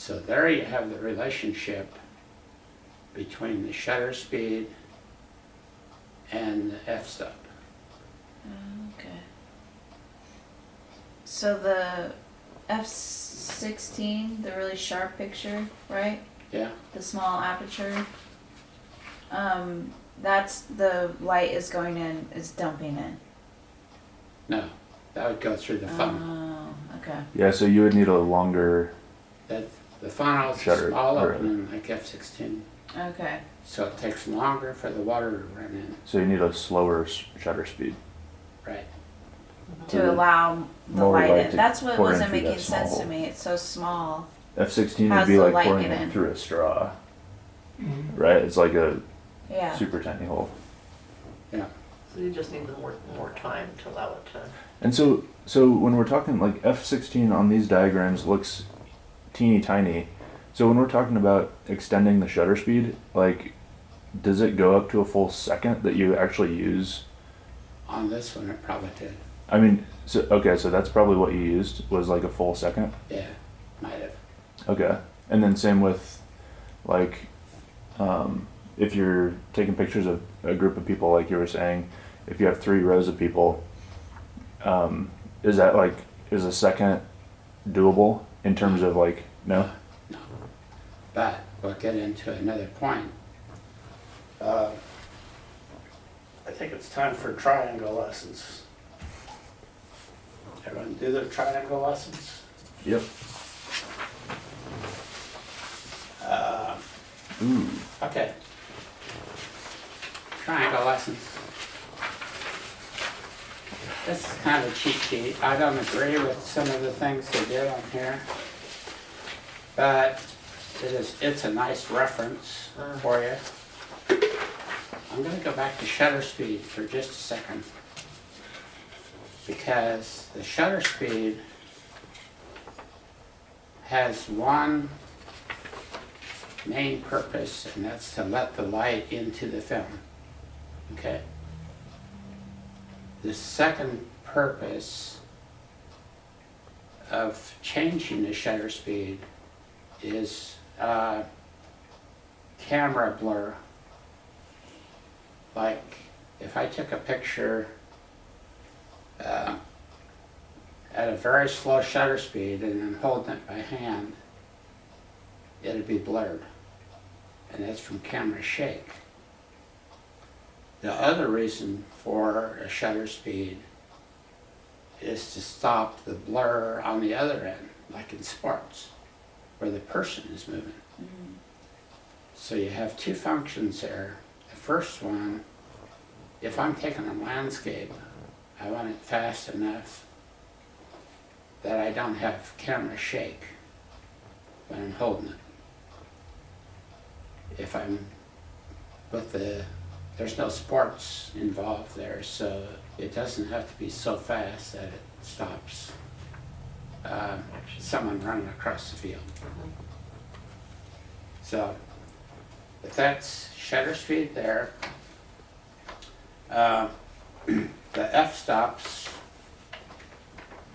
So there you have the relationship between the shutter speed and the f-stop. Okay. So the f/16, the really sharp picture, right? Yeah, The small aperture. That's the light is going in, is dumping in. no, that would go through the funnel. Oh, okay. Yeah, so you would need a longer. That the funnel's Shutter, small or- opening like f/16, Okay. so it takes longer for the water to run in. So you need a slower shutter speed. Right. To allow the More light light in. to That's what pour in wasn't through that making small sense to hole. me. It's so small. F16 How's would be the like light pouring get it in? through a straw, Mm-hmm. right? It's like a Yeah. super tiny hole. Yeah. So you just need the more time to allow it to. And so when we're talking like F16 on these diagrams looks teeny tiny. So when we're talking about extending the shutter speed, like, does it go up to a full second that you actually use? On this one, it probably did. I mean, so okay, so that's probably what you used was like a full second. Yeah, might have. Okay, and then same with, like, if you're taking pictures of a group of people, like you were saying, if you have 3 rows of people, is a second doable in terms of like, no? No. But we'll get into another point. I think it's time for triangle lessons. Everyone do their triangle lessons? Yep. Ooh. Okay. Triangle lessons. This is kind of a cheat sheet. I don't agree with some of the things they did on here, but it's a nice reference for you. I'm going to go back to shutter speed for just a second, because the shutter speed has one main purpose, and that's to let the light into the film. Okay? The second purpose of changing the shutter speed is camera blur. Like if I took a picture at a very slow shutter speed and then holding it by hand, it'd be blurred. And that's from camera shake. The other reason for a shutter speed is to stop the blur on the other end, like in sports, where the person is moving. Mm. So you have 2 functions there. The first one, if I'm taking a landscape, I want it fast enough that I don't have camera shake when I'm holding it. If I'm with there's no sports involved there, so it doesn't have to be so fast that it stops someone running across the field. So, if that's shutter speed there, the f-stops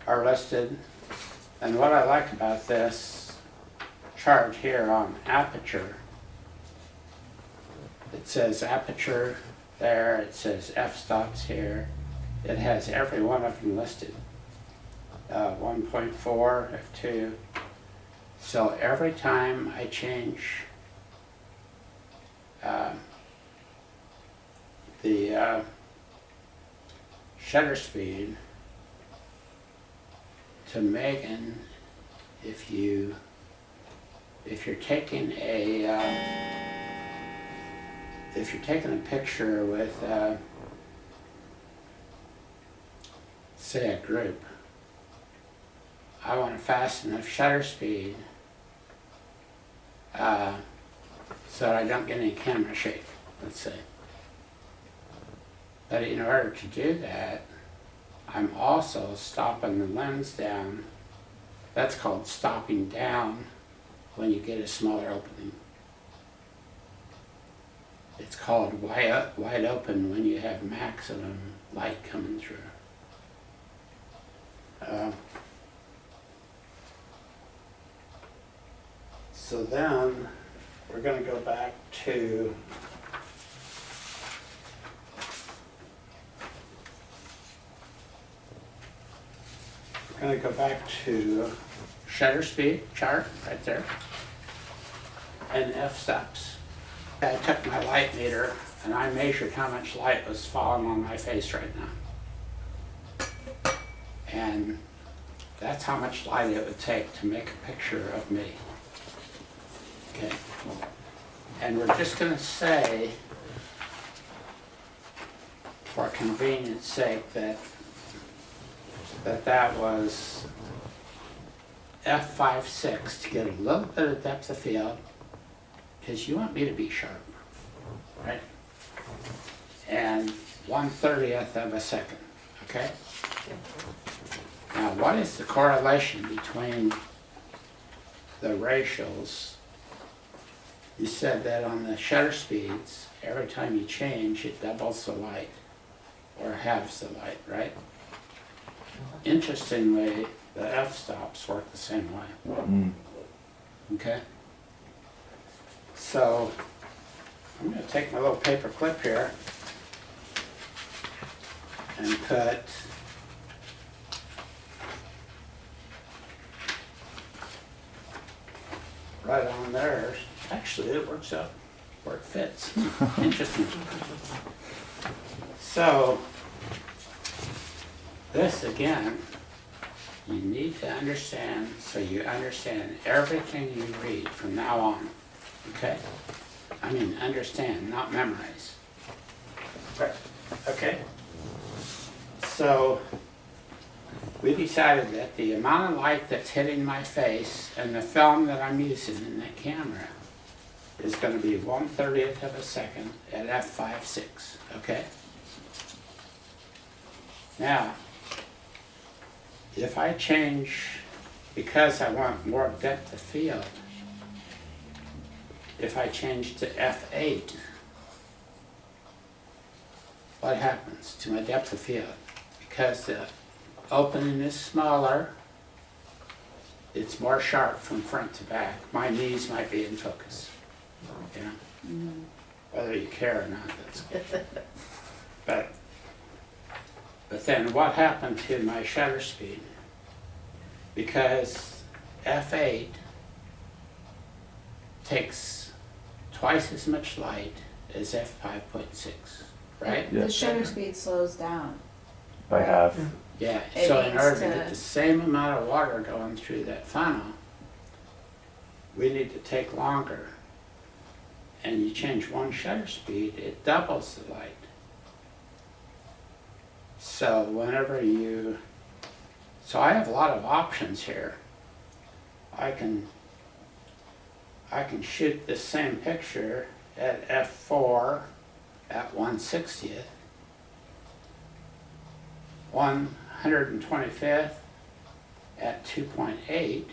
are listed, and what I like about this chart here on aperture, it says aperture there, it says f-stops here. It has every one of them listed. 1.4, f2. So every time I change the shutter speed to Megan, if you're taking a picture with, say, a group, I want a fast enough shutter speed so that I don't get any camera shake, let's say. But in order to do that, I'm also stopping the lens down. That's called stopping down when you get a smaller opening. It's called wide open when you have maximum light coming through. So then we're going to go back to shutter speed chart right there and f-stops. I took my light meter and I measured how much light was falling on my face right now. And that's how much light it would take to make a picture of me. Okay. And we're just going to say, for convenience sake, that was f5.6 to get a little bit of depth of field, because you want me to be sharp, right? And 1/30th of a second, okay? Now, what is the correlation between the ratios? You said that on the shutter speeds, every time you change, it doubles the light, or halves the light, right? Interestingly, the f-stops work the same way. Okay? So, I'm going to take my little paper clip here and put right on there. Actually, it works out where it fits. Interesting. So, this again, you need to understand, so you understand everything you read from now on, okay? I mean, understand, not memorize. Right. Okay? So, we decided that the amount of light that's hitting my face and the film that I'm using in that camera is going to be 1/30th of a second at f5.6, okay? Now, if I change, because I want more depth of field, if I change to f8, what happens to my depth of field? Because the opening is smaller, it's more sharp from front to back. My knees might be in focus, you know? Whether you care or not, that's good. But then what happened to my shutter speed? Because f8 takes twice as much light as f5.6, right? Yeah. The shutter speed slows down. By half. Yeah, It so in needs order to to- get the same amount of water going through that funnel, we need to take longer. And you change one shutter speed, it doubles the light. So whenever so I have a lot of options here. I can shoot this same picture at f4 at 1/60th, 125th at 2.8,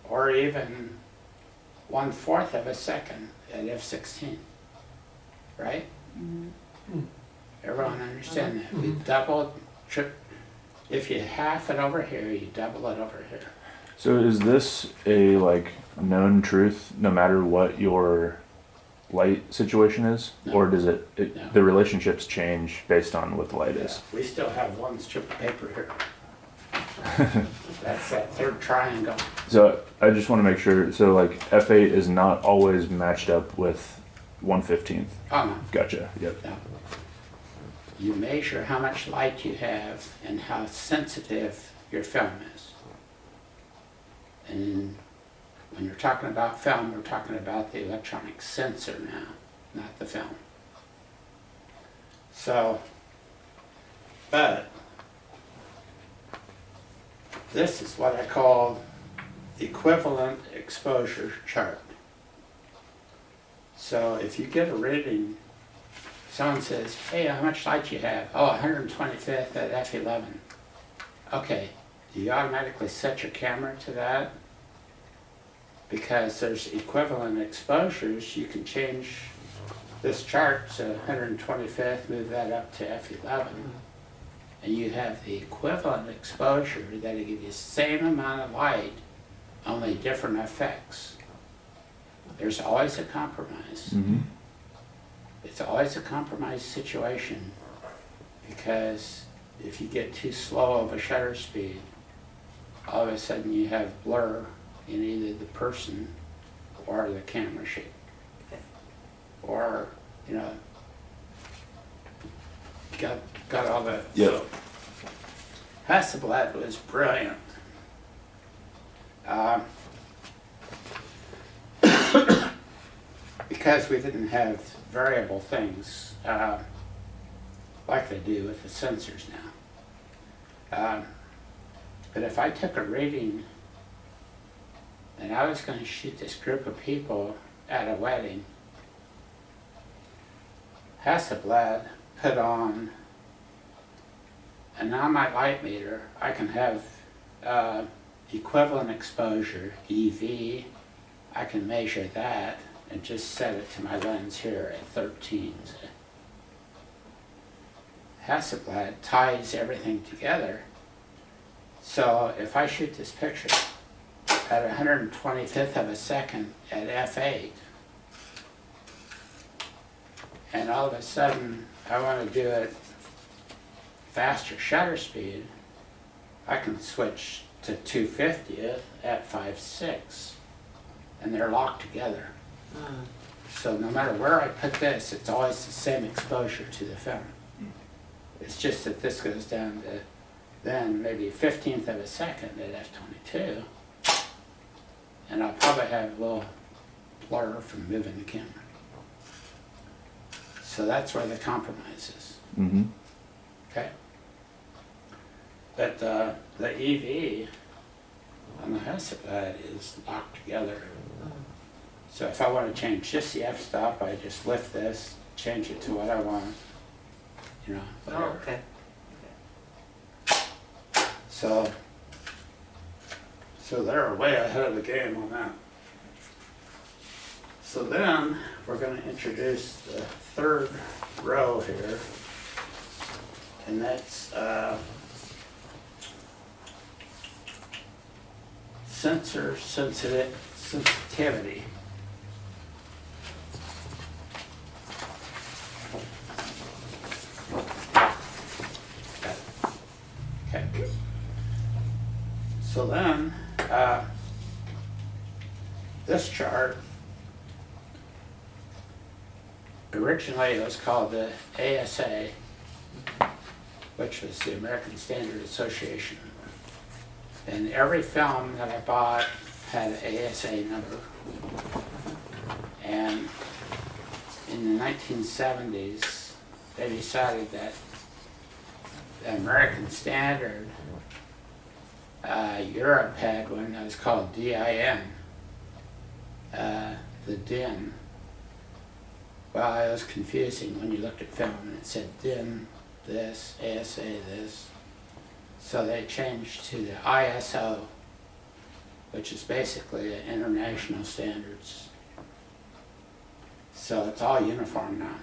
or even 1/4 of a second at f16, right? Everyone understand that? We doubled, if you half it over here, you double it over here. So is this a like known truth no matter what your light situation is? No. Or does it No. the relationships change based on what the light is? We still have one strip of paper here. That's that third triangle. So I just want to make sure, so like f8 is not always matched up with 1/15th. Oh no, Gotcha, yep. no. You measure how much light you have and how sensitive your film is. And when you're talking about film, we're talking about the electronic sensor now, not the film. So, but this is what I call equivalent exposure chart. So if you get a reading, someone says, hey, how much light you have? Oh, 125th at f11. Okay, do you automatically set your camera to that? Because there's equivalent exposures, you can change this chart to 125th, move that up to f11, and you have the equivalent exposure that'll give you the same amount of light only different effects. There's always a compromise. Mm-hmm. It's always a compromise situation, because if you get too slow of a shutter speed, all of a sudden you have blur in either the person or the camera shape. Okay. Or, you know, got all that. Yep. So, Hasselblad was brilliant. Because we didn't have variable things like they do with the sensors now. But if I took a reading and I was going to shoot this group of people at a wedding, Hasselblad put on, and on my light meter I can have equivalent exposure, EV. I can measure that and just set it to my lens here at 13. Hasselblad ties everything together. So if I shoot this picture at 125th of a second at f8, and all of a sudden I want to do it faster shutter speed, I can switch to 250th at 5.6, and they're locked together. So no matter where I put this, it's always the same exposure to the film. It's just that this goes down to then maybe 15th of a second at f22, and I'll probably have a little blur from moving the camera. So that's where the compromise is. Mm-hmm. Okay? But the EV on the Hasselblad is locked together. So if I want to change just the f-stop, I just lift this, change it to what I want, you know, whatever. Oh, okay. So they're way ahead of the game on that. So then we're going to introduce the third row here, and that's sensor sensitivity. Okay. So then, this chart, originally it was called the ASA, which was the American Standard Association. And every film that I bought had an ASA number. And in the 1970s, they decided that the American Standard, Europe had one that was called DIN, the DIN. Well, it was confusing when you looked at film and it said DIN this, ASA this. So they changed to the ISO, which is basically international standards. So it's all uniform now.